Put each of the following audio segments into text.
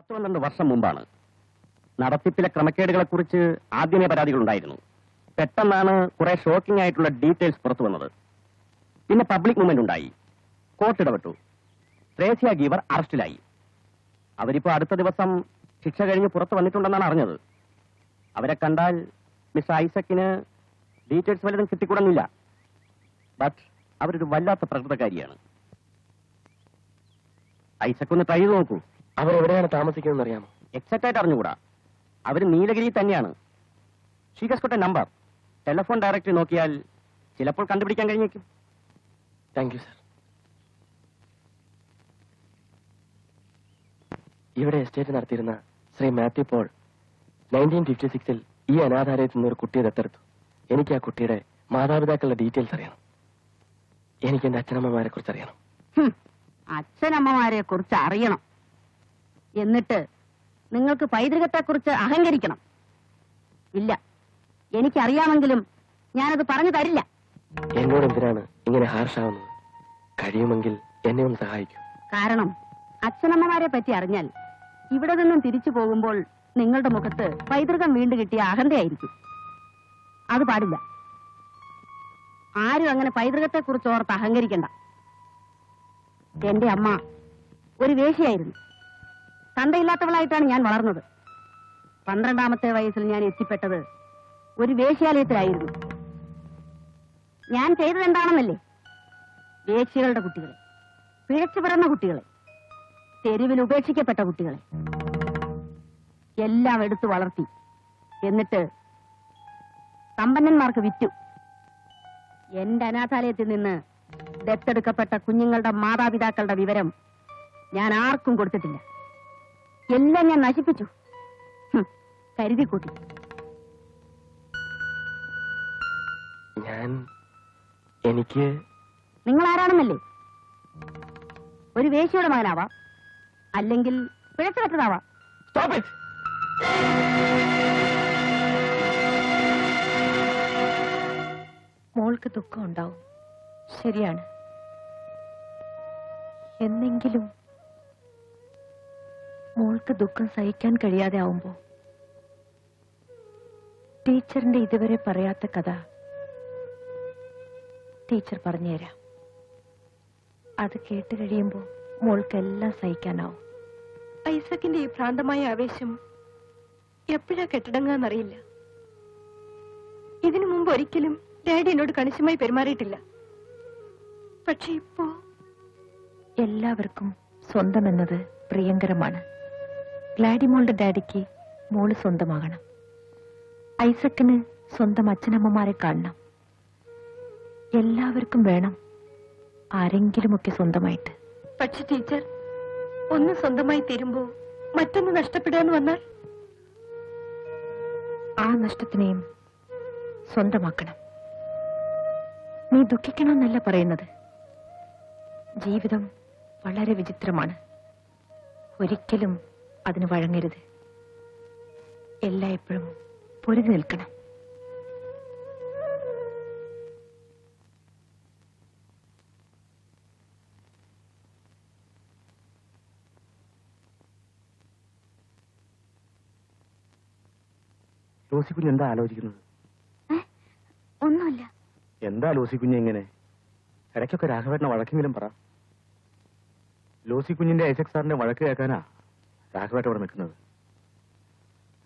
10-12 വർഷം മുമ്പാണ്. നടത്തിപ്പിലെ ക്രമക്കേടുകളെക്കുറിച്ച് ആദ്യമേ പരാതികളുണ്ടായിരുന്നു. പെട്ടെന്നാണ് കുറെ ഷോക്കിംഗ് ആയിട്ടുള്ള ഡീറ്റെയിൽസ് പുറത്തു വന്നത്. പിന്നെ പബ്ലിക് മൂവ്മെന്റ് ഉണ്ടായി. കോർട്ട് ഇടപെട്ടു. ത്രേസ്യ ഗീവർ അറസ്റ്റിലായി. അവരിപ്പോ അടുത്ത ദിവസം ശിക്ഷ കഴിഞ്ഞ് പുറത്തു വന്നിട്ടുണ്ടെന്നാണ് അറിഞ്ഞത്. അവരെ കണ്ടാൽ മിസ്റ്റർ ഐസക്കിന് ഡീറ്റെയിൽസ് വല്ലതും കിട്ടിക്കൂടുന്നില്ല. ബട്ട് അവരൊരു വല്ലാത്ത പ്രകൃതക്കാരിയാണ്. ഐസക് ഒന്ന് ട്രൈ ചെയ്ത് നോക്കൂ. അവരെവിടെയാണ് താമസിക്കുന്നത് അറിയാമോ? എക്സാക്ട് ആയിട്ട് അറിഞ്ഞുകൂടാ. അവർ നീലഗിരി തന്നെയാണ്. ഷീകസ്കോട്ടെ നമ്പർ ടെലിഫോൺ ഡയറക്ടറി നോക്കിയാൽ ചിലപ്പോൾ കണ്ടുപിടിക്കാൻ കഴിഞ്ഞേക്കും. Thank you sir. ഇവിടെ എസ്റ്റേറ്റ് നടത്തിയിരുന്ന ശ്രീ മാത്യു പോൾ 1956 ഈ അനാഥാലയത്തിൽ നിന്ന് ഒരു കുട്ടിയെ ദത്തെടുത്തു. എനിക്ക് ആ കുട്ടിയുടെ മാതാപിതാക്കളുടെ ഡീറ്റെയിൽസ് അറിയണം. എനിക്ക് എന്റെ അച്ഛനമ്മമാരെ കുറിച്ച് അറിയണം. അച്ഛനമ്മമാരെ കുറിച്ച് അറിയണം. എന്നിട്ട് നിങ്ങൾക്ക് പൈതൃകത്തെ കുറിച്ച് അഹങ്കരിക്കണം. ഇല്ല, എനിക്കറിയാമെങ്കിലും ഞാനത് പറഞ്ഞു തരില്ല. എന്നോട് എന്തിനാണ് ഇങ്ങനെ ഹാർഷാവുന്നത്? കഴിയുമെങ്കിൽ എന്നെ ഒന്ന് സഹായിക്കൂ. കാരണം അച്ഛനമ്മമാരെ പറ്റി അറിഞ്ഞാൽ ഇവിടെ നിന്നും തിരിച്ചു പോകുമ്പോൾ നിങ്ങളുടെ മുഖത്ത് പൈതൃകം വീണ്ടു കിട്ടിയ അഹന്തയായിരിക്കും. അത് പാടില്ല. ആരും അങ്ങനെ പൈതൃകത്തെ കുറിച്ച് ഓർത്ത് അഹങ്കരിക്കണ്ട. എന്റെ അമ്മ ഒരു വേശ്യയായിരുന്നു. തന്തയില്ലാത്തവളായിട്ടാണ് ഞാൻ വളർന്നത്. 12ാമത്തെ വയസ്സിൽ ഞാൻ എത്തിപ്പെട്ടത് ഒരു വേശ്യാലയത്തിലായിരുന്നു. ഞാൻ ചെയ്തത് എന്താണെന്നല്ലേ? വേശ്യകളുടെ കുട്ടികളെ, പിഴച്ചു പിറന്ന കുട്ടികളെ, തെരുവിൽ ഉപേക്ഷിക്കപ്പെട്ട കുട്ടികളെ എല്ലാം എടുത്തു വളർത്തി. എന്നിട്ട് സമ്പന്നന്മാർക്ക് വിറ്റു. എന്റെ അനാഥാലയത്തിൽ നിന്ന് ദത്തെടുക്കപ്പെട്ട കുഞ്ഞുങ്ങളുടെ മാതാപിതാക്കളുടെ വിവരം ഞാൻ ആർക്കും കൊടുത്തിട്ടില്ല. എല്ലാം ഞാൻ നശിപ്പിച്ചു. കരുതിക്കൂട്ടി. നിങ്ങൾ ആരാണെന്നല്ലേ? ഒരു വേശ്യയുടെ മകനാവാം, അല്ലെങ്കിൽ പിഴച്ചു പറ്റതാവാം. മോൾക്ക് ദുഃഖം ഉണ്ടാവും, ശരിയാണ്. എന്നെങ്കിലും മോൾക്ക് ദുഃഖം സഹിക്കാൻ കഴിയാതെ ആവുമ്പോ ടീച്ചറിന്റെ ഇതുവരെ പറയാത്ത കഥ ടീച്ചർ പറഞ്ഞുതരാം. അത് കേട്ട് കഴിയുമ്പോ മോൾക്കെല്ലാം സഹിക്കാനാവും. ഐസക്കിന്റെ ഈ ഭ്രാന്തമായ ആവേശം എപ്പോഴാ കെട്ടടങ്ങാന്നറിയില്ല. ഇതിനു മുമ്പ് ഒരിക്കലും ഡാഡി എന്നോട് കണിശമായി പെരുമാറിയിട്ടില്ല. പക്ഷെ ഇപ്പോ എല്ലാവർക്കും സ്വന്തം എന്നത് പ്രിയങ്കരമാണ്. ഗ്ലാഡിമോളുടെ ഡാഡിക്ക് മോള് സ്വന്തമാകണം. ഐസക്കിന് സ്വന്തം അച്ഛനമ്മമാരെ കാണണം. എല്ലാവർക്കും വേണം ആരെങ്കിലുമൊക്കെ സ്വന്തമായിട്ട്. പക്ഷെ ടീച്ചർ, ഒന്ന് സ്വന്തമായി തീരുമ്പോ മറ്റൊന്ന് നഷ്ടപ്പെടാന്ന് വന്നാൽ ആ നഷ്ടത്തിനെയും സ്വന്തമാക്കണം. നീ ദുഃഖിക്കണമെന്നല്ല പറയുന്നത്. ജീവിതം വളരെ വിചിത്രമാണ്. ഒരിക്കലും അതിന് വഴങ്ങരുത്. എല്ലായ്പ്പോഴും പൊരുതി നിൽക്കണം. ലൂസിക്കുഞ്ഞ് എന്താ ആലോചിക്കുന്നത്? ഒന്നുമില്ല. എന്താ ലൂസിക്കുഞ്ഞ് ഇങ്ങനെ? ഇടയ്ക്കൊക്കെ രാഘവേട്ടനെ വഴക്കെങ്കിലും പറ. ലൂസിക്കുഞ്ഞിന്റെ ഐസക് സാറിന്റെ വഴക്ക് കേൾക്കാനാ രാഘവേട്ടൻ ഇവിടെ നിൽക്കുന്നത്.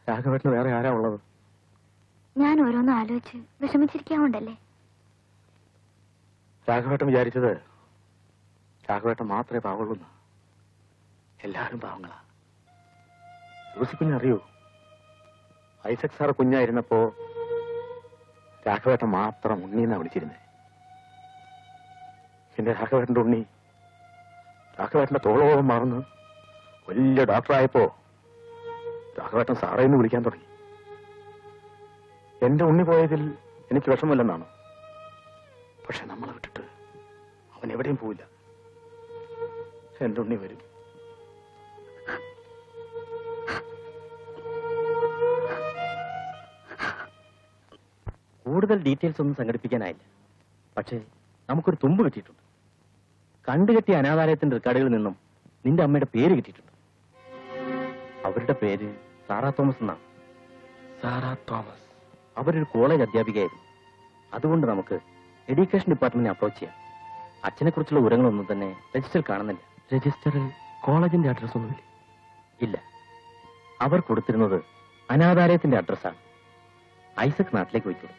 രാഘവേട്ടന് വേറെ ആരാ ഉള്ളത്? ഞാൻ ഓരോന്നും ആലോചിച്ച് വിഷമിച്ചിരിക്കാവുണ്ടല്ലേ. രാഘവേട്ടൻ വിചാരിച്ചത് രാഘവേട്ടൻ മാത്രമേ പാവുള്ളൂ. എല്ലാവരും പാവങ്ങളാ. ലൂസിക്കുഞ്ഞ് അറിയൂ, ഐസക് സാർ കുഞ്ഞായിരുന്നപ്പോ രാഘവേട്ടൻ മാത്രം ഉണ്ണിന്നാ വിളിച്ചിരുന്നേ. എന്റെ രാഘവേട്ടന്റെ ഉണ്ണി രാഘവേട്ടന്റെ തോളോളം മാറുന്നു. വലിയ ഡോക്ടറായപ്പോ രാഘവേട്ടൻ സാറേന്ന് വിളിക്കാൻ തുടങ്ങി. എന്റെ ഉണ്ണി പോയതിൽ എനിക്ക് വിഷമമില്ലെന്നാണ്. പക്ഷെ നമ്മളെ വിട്ടിട്ട് അവൻ എവിടെയും പോവില്ല. എന്റെ ഉണ്ണി വരും. കൂടുതൽ ഡീറ്റെയിൽസ് ഒന്നും സംഘടിപ്പിക്കാനായില്ല. പക്ഷേ നമുക്കൊരു തുമ്പ് കിട്ടിയിട്ടുണ്ട്. കണ്ടുകെട്ടിയ അനാഥാലയത്തിന്റെ റെക്കോർഡുകളിൽ നിന്നും നിന്റെ അമ്മയുടെ പേര് കിട്ടിയിട്ടുണ്ട്. അവരുടെ പേര് സാറാ തോമസ് എന്നാണ്. സാറാ തോമസ്. അവരൊരു കോളേജ് അധ്യാപികയായിരുന്നു. അതുകൊണ്ട് നമുക്ക് എഡ്യൂക്കേഷൻ ഡിപ്പാർട്ട്മെന്റിനെ അപ്രോച്ച് ചെയ്യാം. അച്ഛനെ കുറിച്ചുള്ള വിവരങ്ങളൊന്നും തന്നെ രജിസ്റ്ററിൽ കാണുന്നില്ല. രജിസ്റ്ററിൽ കോളേജിന്റെ അഡ്രസ് ഒന്നുമില്ല. ഇല്ല, അവർ കൊടുത്തിരുന്നത് അനാഥാലയത്തിന്റെ അഡ്രസ്സാണ്. ഐസക് നാട്ടിലേക്ക് പോയിക്കോളൂ.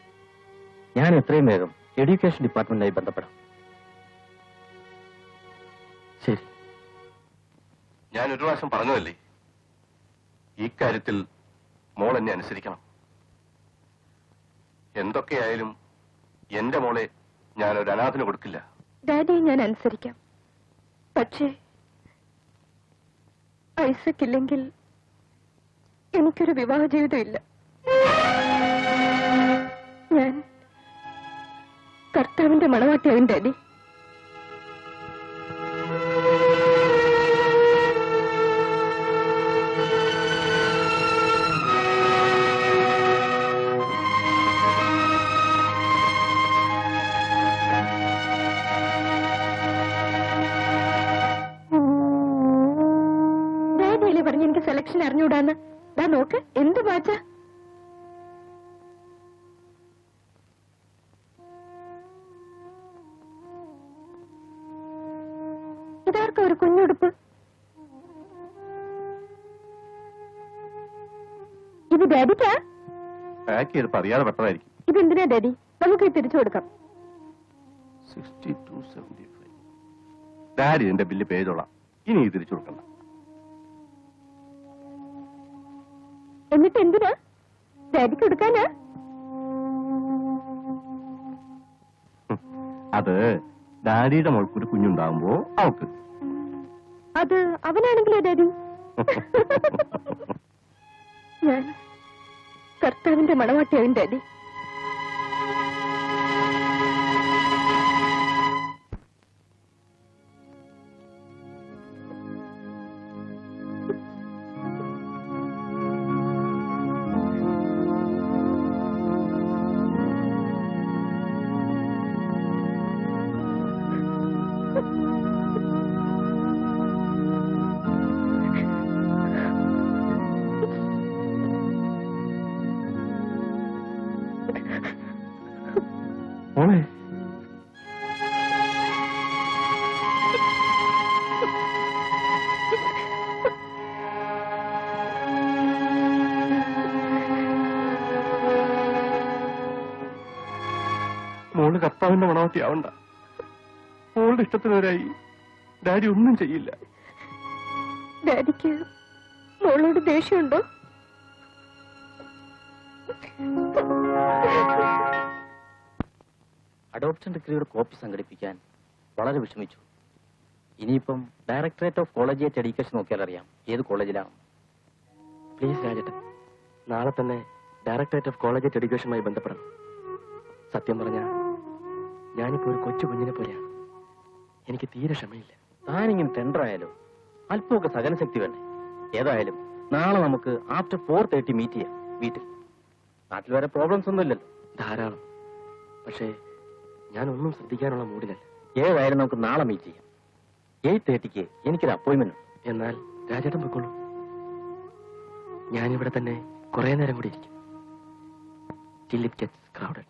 ഞാൻ എത്രയും വേഗം എഡ്യൂക്കേഷൻ ഡിപ്പാർട്ട്മെന്റുമായി ബന്ധപ്പെടാം. ശരി. ഞാൻ ഒരു പ്രാവശ്യം പറഞ്ഞതല്ലേ, ഈ കാര്യത്തിൽ മോൾ എന്നെ അനുസരിക്കണം. എന്തൊക്കെയായാലും എന്റെ മോളെ ഞാൻ ഒരു അനാഥന് കൊടുക്കില്ല. ഡാഡിയെ ഞാൻ അനുസരിക്കാം. പക്ഷേ ഐസക് ഇല്ലെങ്കിൽ എനിക്കൊരു വിവാഹ ജീവിതമില്ല. ഞാൻ കർത്താവിന്റെ മണവാട്ടിയാവും ഡാഡി. പറഞ്ഞു എനിക്ക് സെലക്ഷൻ അറിഞ്ഞൂടാന്ന്. ദാ നോക്ക് എന്ത് പാച്ച. ഇതാർക്ക ഒരു കുഞ്ഞുടുപ്പ്? ഇത് ഡാഡിക്കാ? പാക്ക് ചെയ്തപ്പോ അറിയാതെ പെട്ടതായിരിക്കും. ഇതെന്തിനാ ഡാഡി? നമുക്ക് തിരിച്ചു കൊടുക്കാം. 6275. ഡാഡി എന്റെ ബില്ല് പേ ചെയ്തോളാം. ഇനി ഇത് തിരിച്ചു കൊടുക്കണ്ട. എന്നിട്ട് എന്തിനാ? ഡാഡിക്ക് കൊടുക്കാനാ? അത് ഡാഡിയുടെ മോൾക്കൊരു കുഞ്ഞുണ്ടാകുമ്പോ അവക്ക്. അത് അവനാണെങ്കിലോ ഡാഡി? ഞാൻ കർത്താവിന്റെ മണവാട്ടിയാവും ഡാഡി. മോളെ, മോള് കർത്താവിന്റെ മണവാട്ടിയാവണ്ട. മോളുടെ ഇഷ്ടത്തിനവരായി ഡാഡി ഒന്നും ചെയ്യില്ല. ഡാഡിക്ക് മോളോട് ദേഷ്യമുണ്ടോ? അഡോപ്ഷൻ ഡിഗ്രിയുടെ കോപ്പി സംഘടിപ്പിക്കാൻ വളരെ വിഷമിച്ചു. ഇനിയിപ്പം ഡയറക്ടറേറ്റ് ഓഫ് കോളേജിയേറ്റ് എഡ്യൂക്കേഷൻ നോക്കിയാൽ അറിയാം ഏത് കോളേജിലാണ്. പ്ലീസ് രാജേട്ടൻ, നാളെ തന്നെ ഡയറക്ടറേറ്റ് ഓഫ് കോളേജ് എഡ്യൂക്കേഷനുമായി ബന്ധപ്പെടണം. സത്യം പറഞ്ഞാൽ ഞാനിപ്പോ ഒരു കൊച്ചു കുഞ്ഞിനെ പോലെയാണ്. എനിക്ക് തീരെ ക്ഷമയില്ല. താനിങ്ങനെ ടെൻഡർ ആയാലോ? അല്പമൊക്കെ സഹനശക്തി വേണ്ടേ? ഏതായാലും നാളെ നമുക്ക് ആഫ്റ്റർ 4:30 മീറ്റ് ചെയ്യാം വീട്ടിൽ. നാട്ടിൽ വേറെ പ്രോബ്ലംസ് ഒന്നും ഇല്ലല്ലോ. ധാരാളം. പക്ഷേ ഞാനൊന്നും ശ്രദ്ധിക്കാനുള്ള മൂഡിലല്ല. ഏതായാലും നമുക്ക് നാളെ മീറ്റ് ചെയ്യാം. 8:30 എനിക്കൊരു അപ്പോയിന്റ്മെന്റ്. എന്നാൽ രാജേട്ടൻ പൊയ്ക്കോളൂ. ഞാനിവിടെ തന്നെ കുറെ നേരം കൂടി ഇരിക്കും. Till it gets crowded.